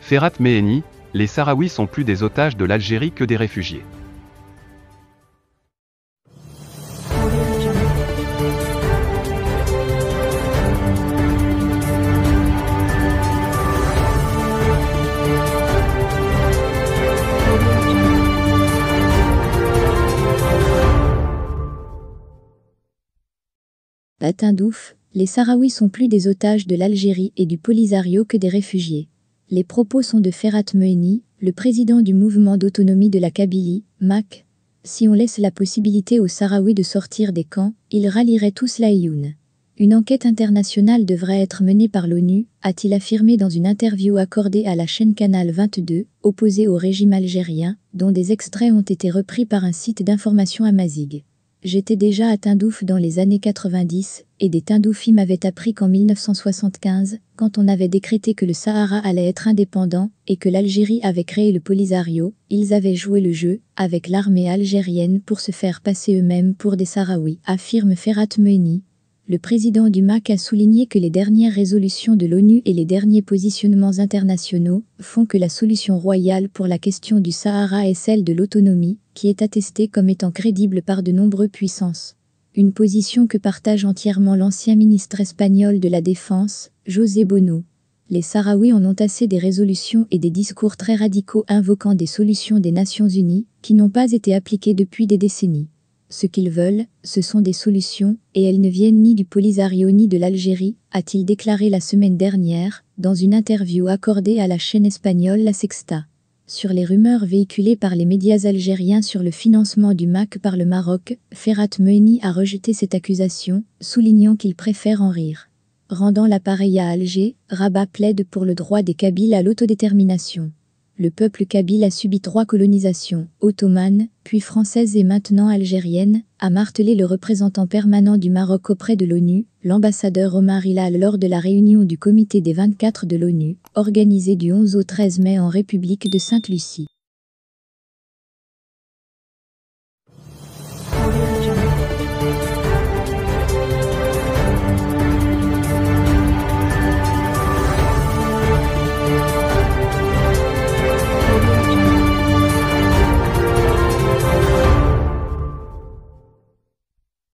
Ferhat Meheni, les Sahraouis sont plus des otages de l'Algérie que des réfugiés. À Tindouf, les Sahraouis sont plus des otages de l'Algérie et du Polisario que des réfugiés. Les propos sont de Ferhat Meheni, le président du mouvement d'autonomie de la Kabylie, MAK. Si on laisse la possibilité aux Sahraouis de sortir des camps, ils rallieraient tous l'Aïoun. Une enquête internationale devrait être menée par l'ONU, a-t-il affirmé dans une interview accordée à la chaîne Canal 22, opposée au régime algérien, dont des extraits ont été repris par un site d'information Amazigh. J'étais déjà à Tindouf dans les années 90, et des Tindoufis m'avaient appris qu'en 1975, quand on avait décrété que le Sahara allait être indépendant, et que l'Algérie avait créé le Polisario, ils avaient joué le jeu, avec l'armée algérienne pour se faire passer eux-mêmes pour des Sahraouis, affirme Ferhat Meheni. Le président du MAK a souligné que les dernières résolutions de l'ONU et les derniers positionnements internationaux font que la solution royale pour la question du Sahara est celle de l'autonomie, qui est attestée comme étant crédible par de nombreuses puissances. Une position que partage entièrement l'ancien ministre espagnol de la Défense, José Bono. Les Sahraouis en ont assez des résolutions et des discours très radicaux invoquant des solutions des Nations Unies, qui n'ont pas été appliquées depuis des décennies. Ce qu'ils veulent, ce sont des solutions, et elles ne viennent ni du Polisario ni de l'Algérie, a-t-il déclaré la semaine dernière, dans une interview accordée à la chaîne espagnole La Sexta. Sur les rumeurs véhiculées par les médias algériens sur le financement du MAK par le Maroc, Ferhat Meheni a rejeté cette accusation, soulignant qu'il préfère en rire. Rendant l'appareil à Alger, Rabat plaide pour le droit des Kabyles à l'autodétermination. Le peuple kabyle a subi 3 colonisations, ottomane, puis française et maintenant algérienne, a martelé le représentant permanent du Maroc auprès de l'ONU, l'ambassadeur Omar Hilal lors de la réunion du comité des 24 de l'ONU, organisée du 11 au 13 mai en République de Sainte-Lucie.